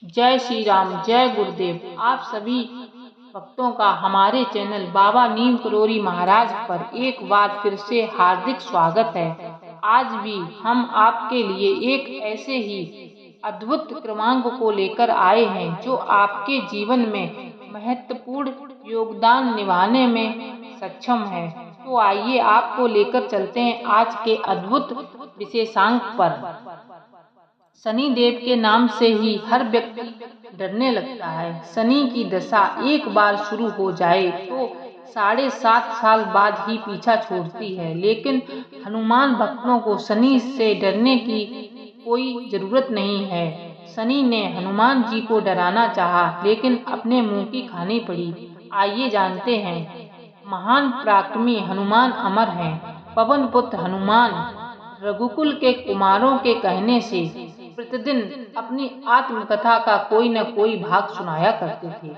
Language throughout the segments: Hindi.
जय श्री राम, जय गुरुदेव। आप सभी भक्तों का हमारे चैनल बाबा नीम करोड़ी महाराज पर एक बार फिर से हार्दिक स्वागत है। आज भी हम आपके लिए एक ऐसे ही अद्भुत क्रमांक को लेकर आए हैं जो आपके जीवन में महत्वपूर्ण योगदान निभाने में सक्षम है। तो आइए आपको लेकर चलते हैं आज के अद्भुत विशेषांक पर। शनि देव के नाम से ही हर व्यक्ति डरने लगता है। शनि की दशा एक बार शुरू हो जाए तो 7.5 साल बाद ही पीछा छोड़ती है, लेकिन हनुमान भक्तों को शनि से डरने की कोई जरूरत नहीं है। शनि ने हनुमान जी को डराना चाहा, लेकिन अपने मुंह की खानी पड़ी। आइए जानते हैं। महान पराक्रमी हनुमान अमर हैं। पवन पुत्र हनुमान रघुकुल के कुमारों के कहने से प्रतिदिन अपनी आत्मकथा का कोई न कोई भाग सुनाया करते थे।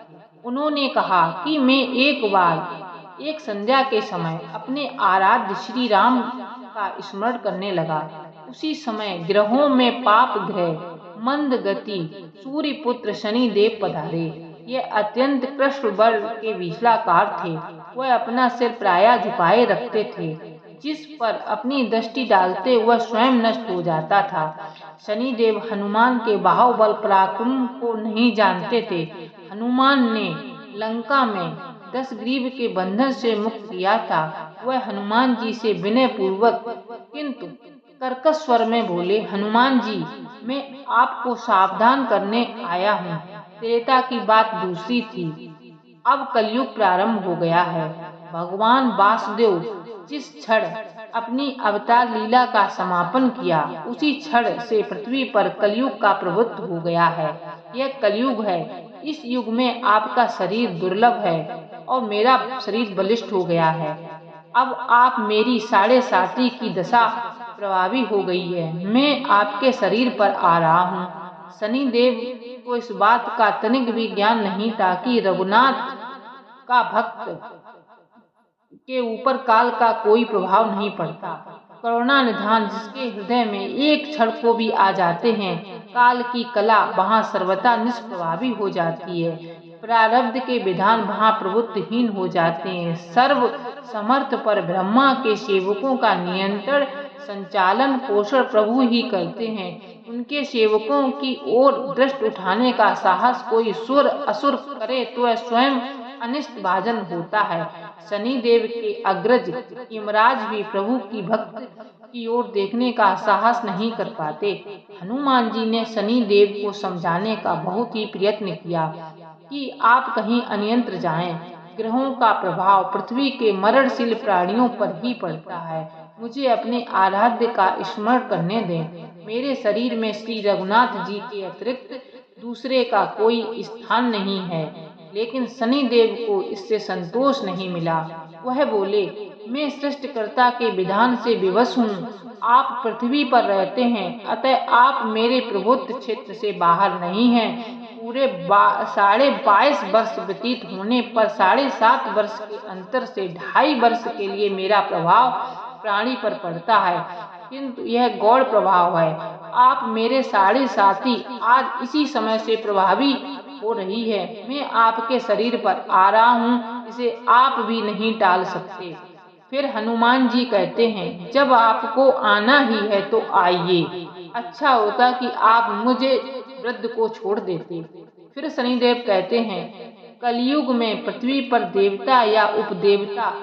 उन्होंने कहा कि मैं एक बार एक संध्या के समय अपने आराध्य श्री राम का स्मरण करने लगा। उसी समय ग्रहों में पाप ग्रह मंद गति सूर्य पुत्र शनि देव पधारे। ये अत्यंत कृष्ण वर्ण के विशालाकार थे। वह अपना सिर प्रायः झुकाए रखते थे, जिस पर अपनी दृष्टि डालते वह स्वयं नष्ट हो जाता था। शनिदेव हनुमान के बाहुबल पराक्रम को नहीं जानते थे। हनुमान ने लंका में 10 ग्रीव के बंधन से मुक्त किया था। वह हनुमान जी से विनय पूर्वक किंतु कर्कश स्वर में बोले, हनुमान जी, मैं आपको सावधान करने आया हूँ। त्रेता की बात दूसरी थी, अब कलयुग प्रारंभ हो गया है। भगवान वासुदेव जिस क्षण अपनी अवतार लीला का समापन किया, उसी क्षण से पृथ्वी पर कलयुग का प्रभुत्व हो गया है। यह कलयुग है। इस युग में आपका शरीर दुर्लभ है और मेरा शरीर बलिष्ठ हो गया है। अब आप मेरी 7.5 की दशा प्रभावी हो गई है। मैं आपके शरीर पर आ रहा हूँ। शनिदेव को इस बात का तनिक भी ज्ञान नहीं था कि रघुनाथ का भक्त के ऊपर काल का कोई प्रभाव नहीं पड़ता। करुणा निधान जिसके हृदय में एक क्षण को भी आ जाते हैं, काल की कला वहाँ सर्वथा निष्प्रभावी हो जाती है। प्रारब्ध के विधान वहाँ प्रभुत्वहीन हो जाते हैं। सर्व समर्थ पर ब्रह्मा के सेवकों का नियंत्रण संचालन पोषण प्रभु ही करते हैं। उनके सेवकों की ओर दृष्टि उठाने का साहस कोई सुर असुर करे तो वह स्वयं अनिष्ट भाजन होता है। शनिदेव के अग्रज यमराज भी प्रभु की भक्त की ओर देखने का साहस नहीं कर पाते। हनुमान जी ने शनिदेव को समझाने का बहुत ही प्रयत्न किया कि आप कहीं अनियंत्र जाएं। ग्रहों का प्रभाव पृथ्वी के मरणशील प्राणियों पर ही पड़ता है। मुझे अपने आराध्य का स्मरण करने दें। मेरे शरीर में श्री रघुनाथ जी के अतिरिक्त दूसरे का कोई स्थान नहीं है। लेकिन शनिदेव को इससे संतोष नहीं मिला। वह बोले, मैं सृष्टिकर्ता के विधान से विवश हूँ। आप पृथ्वी पर रहते हैं, अतः आप मेरे प्रभुत्व क्षेत्र से बाहर नहीं हैं। पूरे 22.5 वर्ष व्यतीत होने पर 7.5 वर्ष के अंतर से 2.5 वर्ष के लिए मेरा प्रभाव प्राणी पर पड़ता है, किंतु यह गौड़ प्रभाव है। आप मेरे 7.5 आज इसी समय से प्रभावी हो रही है। मैं आपके शरीर पर आ रहा हूँ, इसे आप भी नहीं टाल सकते। फिर हनुमान जी कहते हैं, जब आपको आना ही है तो आइए। अच्छा होता कि आप मुझे वृद्ध को छोड़ देते। फिर शनिदेव कहते हैं, कलयुग में पृथ्वी पर देवता या उपदेवता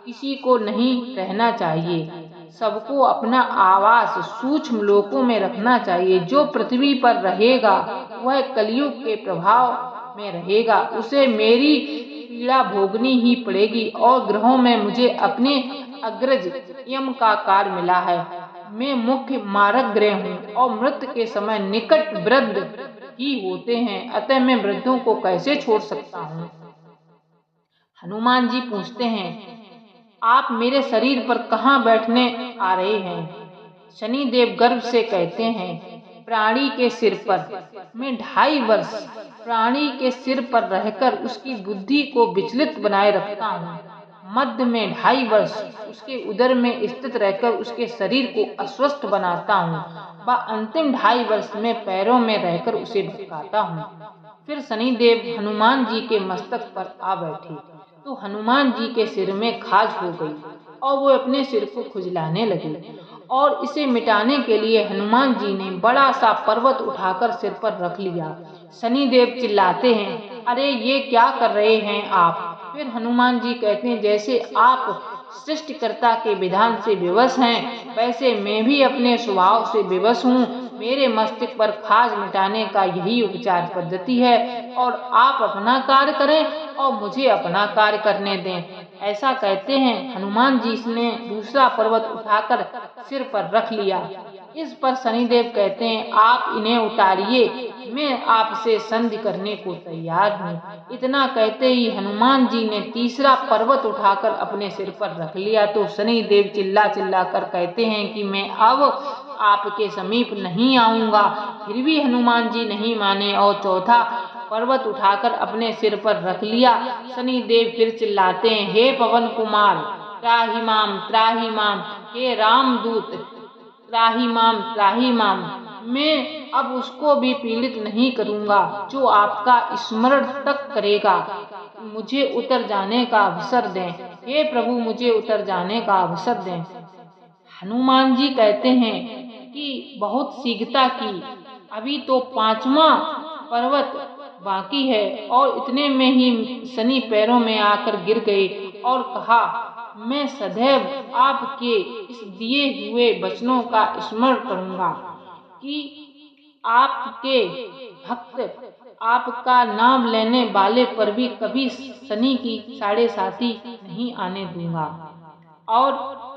किसी को नहीं रहना चाहिए। सबको अपना आवास सूक्ष्म लोकों में रखना चाहिए। जो पृथ्वी पर रहेगा वह कलयुग के प्रभाव में रहेगा। उसे मेरी पीड़ा भोगनी ही पड़ेगी और ग्रहों में मुझे अपने अग्रज यम का कार्य मिला है। मैं मुख्य मारक ग्रह हूँ और मृत्यु के समय निकट वृद्ध ही होते हैं, अतः मैं वृद्धों को कैसे छोड़ सकता हूँ। हनुमान जी पूछते हैं, आप मेरे शरीर पर कहाँ बैठने आ रहे हैं। शनिदेव गर्व से कहते हैं, प्राणी के सिर पर। मैं 2.5 वर्ष प्राणी के सिर पर रहकर उसकी बुद्धि को विचलित बनाए रखता हूँ। मध्य में 2.5 वर्ष उसके उदर में स्थित रहकर उसके शरीर को अस्वस्थ बनाता हूँ व अंतिम 2.5 वर्ष में पैरों में रहकर उसे भटकाता हूँ। फिर शनिदेव हनुमान जी के मस्तक पर आ बैठे तो हनुमान जी के सिर में खाज हो गई और वो अपने सिर को खुजलाने लगे और इसे मिटाने के लिए हनुमान जी ने बड़ा सा पर्वत उठाकर सिर पर रख लिया। शनिदेव चिल्लाते हैं, अरे ये क्या कर रहे हैं आप? फिर हनुमान जी कहते हैं, जैसे आप सृष्टिकर्ता के विधान से विवश हैं, वैसे मैं भी अपने स्वभाव से विवश हूँ। मेरे मस्तिष्क पर खाज मिटाने का यही उपचार पद्धति है और आप अपना कार्य करें और मुझे अपना कार्य करने दें। ऐसा कहते हैं हनुमान जी ने दूसरा पर्वत उठाकर सिर पर रख लिया। इस पर शनिदेव कहते हैं, आप इन्हें उतारिए, मैं आपसे संधि करने को तैयार हूँ। इतना कहते ही हनुमान जी ने तीसरा पर्वत उठाकर अपने सिर पर रख लिया तो शनिदेव चिल्ला चिल्ला कर कहते हैं कि मैं अब आपके समीप नहीं आऊंगा। फिर भी हनुमान जी नहीं माने और चौथा पर्वत उठाकर अपने सिर पर रख लिया। शनिदेव फिर चिल्लाते हैं, हे पवन कुमार, त्राहि माम, हे रामदूत, त्राहि माम। मैं अब उसको भी पीड़ित नहीं करूंगा जो आपका स्मरण तक करेगा। मुझे उतर जाने का अवसर दें, हे प्रभु, मुझे उतर जाने का अवसर दें। हनुमान जी कहते हैं कि बहुत शीघ्रता की, अभी तो 5वां पर्वत बाकी है। और इतने में ही शनि पैरों में आकर गिर गए और कहा, मैं सदैव आपके इस दिए हुए वचनों का स्मरण करूंगा कि आपके भक्त आपका नाम लेने वाले पर भी कभी शनि की 7.5 नहीं आने दूंगा। और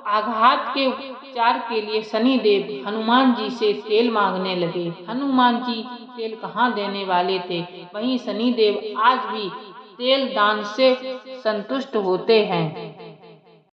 आघात के उपचार के लिए शनिदेव हनुमान जी से तेल मांगने लगे। हनुमान जी तेल कहाँ देने वाले थे, वहीं शनिदेव आज भी तेल दान से संतुष्ट होते हैं।